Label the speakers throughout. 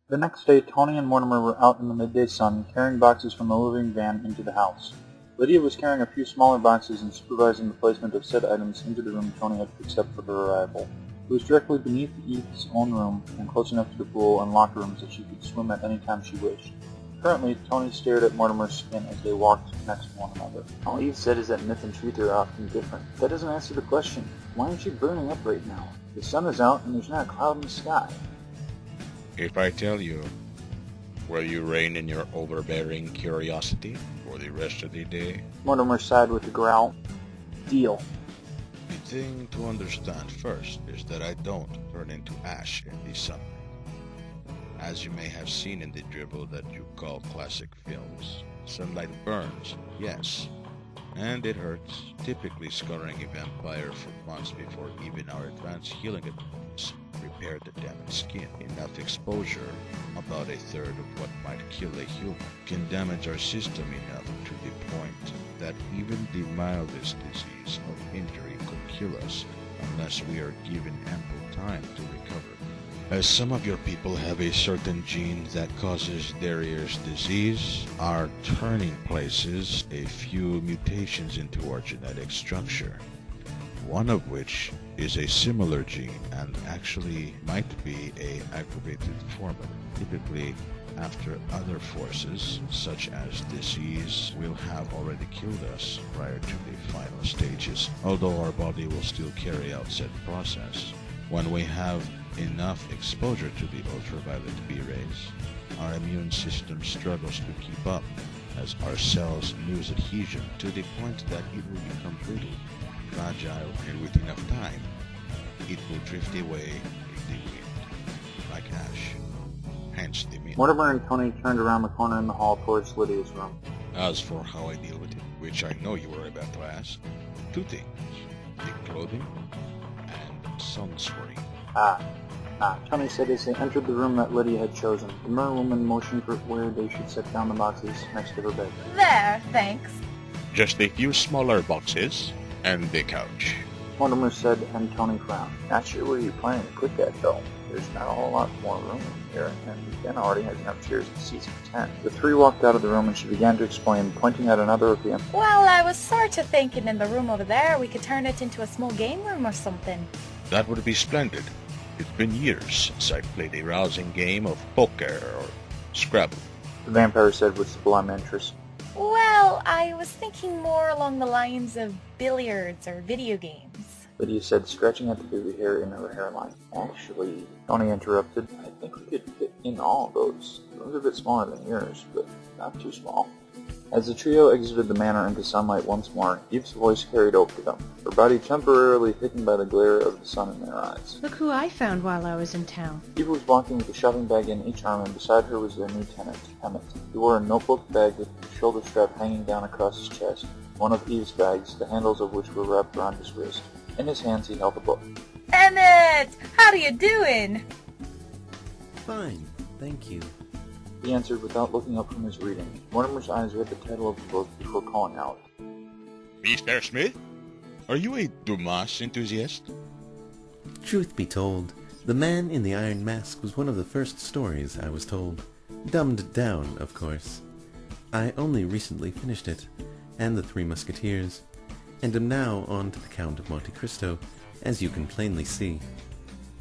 Speaker 1: The next day, Tony and Mortimer were out in the midday sun, carrying boxes from the living van into the house. Lydia was carrying a few smaller boxes and supervising the placement of said items into the room Tony had fixed up for her arrival. It was directly beneath Eve's own room and close enough to the pool and locker rooms that she could swim at any time she wished. Currently, Tony stared at Mortimer's skin as they walked next to one another. All Eve said is that myth and truth are often different. That doesn't answer the question. Why aren't you burning up right now? The sun is out and there's not a cloud in the sky.
Speaker 2: If I tell you, will you rein in your overbearing curiosity for the rest of the day?
Speaker 1: Mortimer sighed with a growl. Deal.
Speaker 2: The thing to understand first is that I don't turn into ash in the sunlight. As you may have seen in the dribble that you call classic films, sunlight burns, yes, and it hurts, typically scarring a vampire for months before even our advanced healing abilities repair the damaged skin. Enough exposure, about a third of what might kill a human, can damage our system enough to the point that even the mildest disease of injury could kill us unless we are given ample time to recover. As some of your people have a certain gene that causes their ears disease, our turning places a few mutations into our genetic structure, one of which is a similar gene and actually might be a aggravated form of it. Typically, after other forces, such as disease, will have already killed us prior to the final stages, although our body will still carry out said process. When we have enough exposure to the ultraviolet B rays, our immune system struggles to keep up as our cells lose adhesion to the point that it will become brittle, fragile, and with enough time, it will drift away in the wind, like ash. Hence the myth.
Speaker 1: Mortimer and Tony turned around the corner in the hall towards Lydia's room.
Speaker 2: As for how I deal with it, which I know you were about to ask, two things: the clothing and sunscreen.
Speaker 1: Tony said as they entered the room that Lydia had chosen. The Mer woman motioned for where they should set down the boxes next to her bed.
Speaker 3: There, thanks.
Speaker 2: Just a few smaller boxes and the couch.
Speaker 1: Mortimer said, and Tony frowned. Not sure where you're planning to put that, though. There's not a whole lot more room in here, and Ben already has enough chairs and seats for 10. The three walked out of the room and she began to explain, pointing at another of the...
Speaker 3: Well, I was sort of thinking in the room over there we could turn it into a small game room or something.
Speaker 2: That would be splendid. It's been years since I played a rousing game of poker or Scrabble.
Speaker 1: The vampire said with sublime interest.
Speaker 3: Well, I was thinking more along the lines of billiards or video games.
Speaker 1: Lydia said, scratching at the baby hair in her hairline. Actually, Tony interrupted, I think we could fit in all of those. Those are a bit smaller than yours, but not too small. As the trio exited the manor into sunlight once more, Eve's voice carried over them, her body temporarily hidden by the glare of the sun in their eyes.
Speaker 4: Look who I found while I was in town.
Speaker 1: Eve was walking with a shopping bag in each arm, and beside her was their new tenant, Emmett. He wore a notebook bag with the shoulder strap hanging down across his chest, one of Eve's bags, the handles of which were wrapped around his wrist. In his hands he held a book.
Speaker 3: Emmett! How you doing?
Speaker 5: Fine, thank you.
Speaker 1: He answered without looking up from his reading. Mortimer's eyes read the title of the book before calling out.
Speaker 2: Mr. Smith? Are you a Dumas enthusiast?
Speaker 5: Truth be told, The Man in the Iron Mask was one of the first stories I was told. Dumbed down, of course. I only recently finished it, and The Three Musketeers, and am now on to the Count of Monte Cristo, as you can plainly see.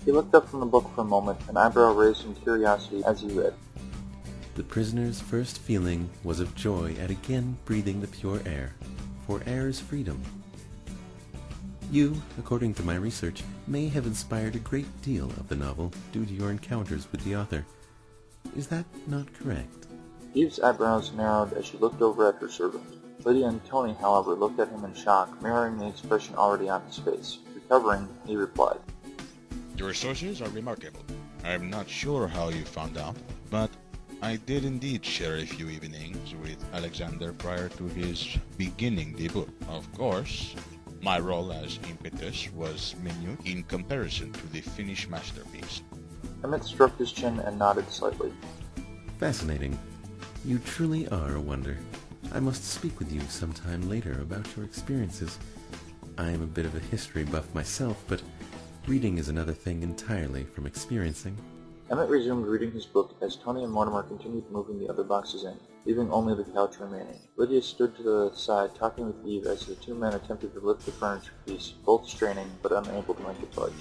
Speaker 1: He looked up from the book for a moment, an eyebrow raised in curiosity as he read.
Speaker 5: The prisoner's first feeling was of joy at again breathing the pure air, for air is freedom. You, according to my research, may have inspired a great deal of the novel due to your encounters with the author. Is that not correct?
Speaker 1: Eve's eyebrows narrowed as she looked over at her servant. Lydia and Tony, however, looked at him in shock, mirroring the expression already on his face. Recovering, he replied,
Speaker 2: Your sources are remarkable. I'm not sure how you found out, but I did indeed share a few evenings with Alexander prior to his beginning the book. Of course, my role as impetus was minute in comparison to the finished masterpiece.
Speaker 1: Emmett stroked his chin and nodded slightly.
Speaker 5: Fascinating. You truly are a wonder. I must speak with you sometime later about your experiences. I am a bit of a history buff myself, but reading is another thing entirely from experiencing.
Speaker 1: Emmett resumed reading his book as Tony and Mortimer continued moving the other boxes in, leaving only the couch remaining. Lydia stood to the side, talking with Eve as the two men attempted to lift the furniture piece, both straining but unable to make it budge.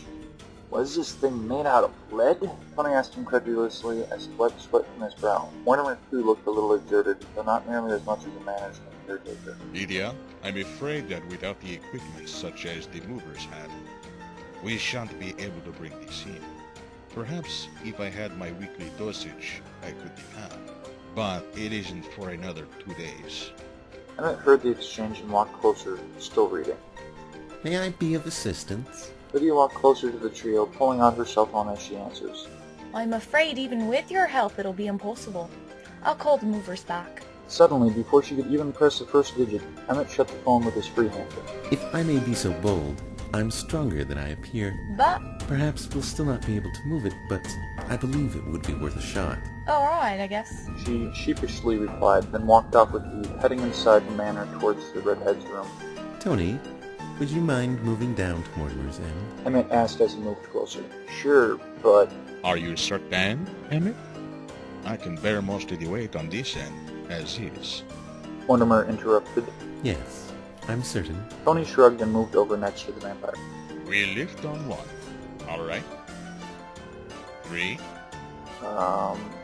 Speaker 1: "Was this thing made out of lead?" Tony asked incredulously as he wiped sweat from his brow. Mortimer too looked a little exerted, though not nearly as much as a management caretaker.
Speaker 2: Lydia, I'm afraid that without the equipment such as the movers had, we shan't be able to bring this in. Perhaps if I had my weekly dosage, I could have, but it isn't for another 2 days.
Speaker 1: Emmett heard the exchange and walked closer, still reading.
Speaker 5: May I be of assistance?
Speaker 1: Lydia walked closer to the trio, pulling out her cell phone as she answers.
Speaker 3: I'm afraid even with your help it'll be impossible. I'll call the movers back.
Speaker 1: Suddenly, before she could even press the first digit, Emmett shut the phone with his free hand.
Speaker 5: If I may be so bold, I'm stronger than I appear.
Speaker 3: But...
Speaker 5: Perhaps we'll still not be able to move it, but I believe it would be worth a shot.
Speaker 3: alright, I guess.
Speaker 1: She sheepishly replied, then walked off with Eve, heading inside the manor towards the redhead's room.
Speaker 5: Tony, would you mind moving down to Mortimer's end?
Speaker 1: Emmett asked as he moved closer. Sure, but...
Speaker 2: Are you certain, Emmett? I can bear most of the weight on this end, as is.
Speaker 1: Mortimer interrupted.
Speaker 5: Yes, I'm certain.
Speaker 1: Tony shrugged and moved over next to the vampire.
Speaker 2: We lift on one. All right. 3.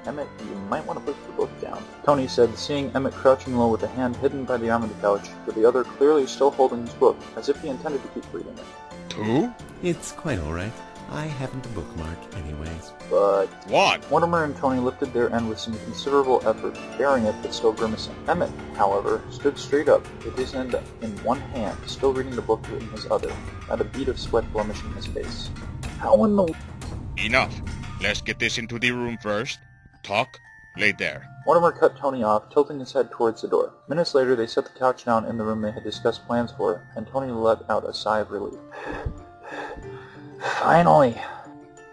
Speaker 1: Emmett, you might want to push the book down. Tony said, seeing Emmett crouching low with a hand hidden by the arm of the couch, with the other clearly still holding his book, as if he intended to keep reading it.
Speaker 2: 2?
Speaker 5: It's quite all right. I haven't a bookmark anyways.
Speaker 1: But...
Speaker 2: What?
Speaker 1: Mortimer and Tony lifted their end with some considerable effort, bearing it but still grimacing. Emmett, however, stood straight up, with his end in one hand, still reading the book in his other, not a bead of sweat blemishing his face. How in the...
Speaker 2: Enough. Let's get this into the room first. Talk. Lay there.
Speaker 1: Mortimer cut Tony off, tilting his head towards the door. Minutes later, they set the couch down in the room they had discussed plans for, and Tony let out a sigh of relief. Finally!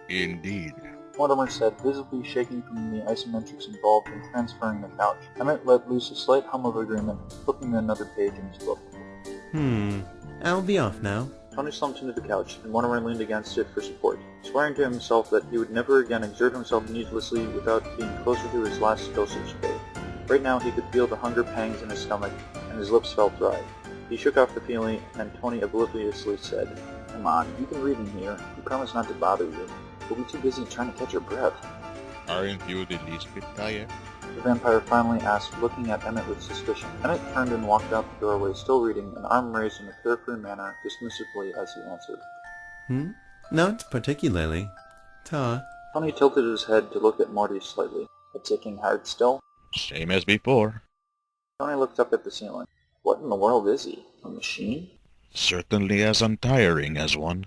Speaker 2: Indeed.
Speaker 1: Mortimer said, visibly shaking from the isometrics involved in transferring the couch. Emmett let loose a slight hum of agreement, flipping another page in his book.
Speaker 5: I'll be off now.
Speaker 1: Tony slumped into the couch, and Mortimer leaned against it for support, swearing to himself that he would never again exert himself needlessly without being closer to his last dosage day. Right now he could feel the hunger pangs in his stomach, and his lips felt dry. He shook off the feeling, and Tony obliviously said, "Come on, you can read in here. We promise not to bother you. We'll be too busy trying to catch your breath."
Speaker 2: Aren't you the least bit tired?
Speaker 1: The vampire finally asked, looking at Emmett with suspicion. Emmett turned and walked out the doorway, still reading, an arm raised in a carefree manner, dismissively as he answered.
Speaker 5: Not particularly. Ta.
Speaker 1: Tony tilted his head to look at Morty slightly. A ticking heart still?
Speaker 2: Same as before.
Speaker 1: Tony looked up at the ceiling. What in the world is he? A machine?
Speaker 2: Certainly as untiring as one.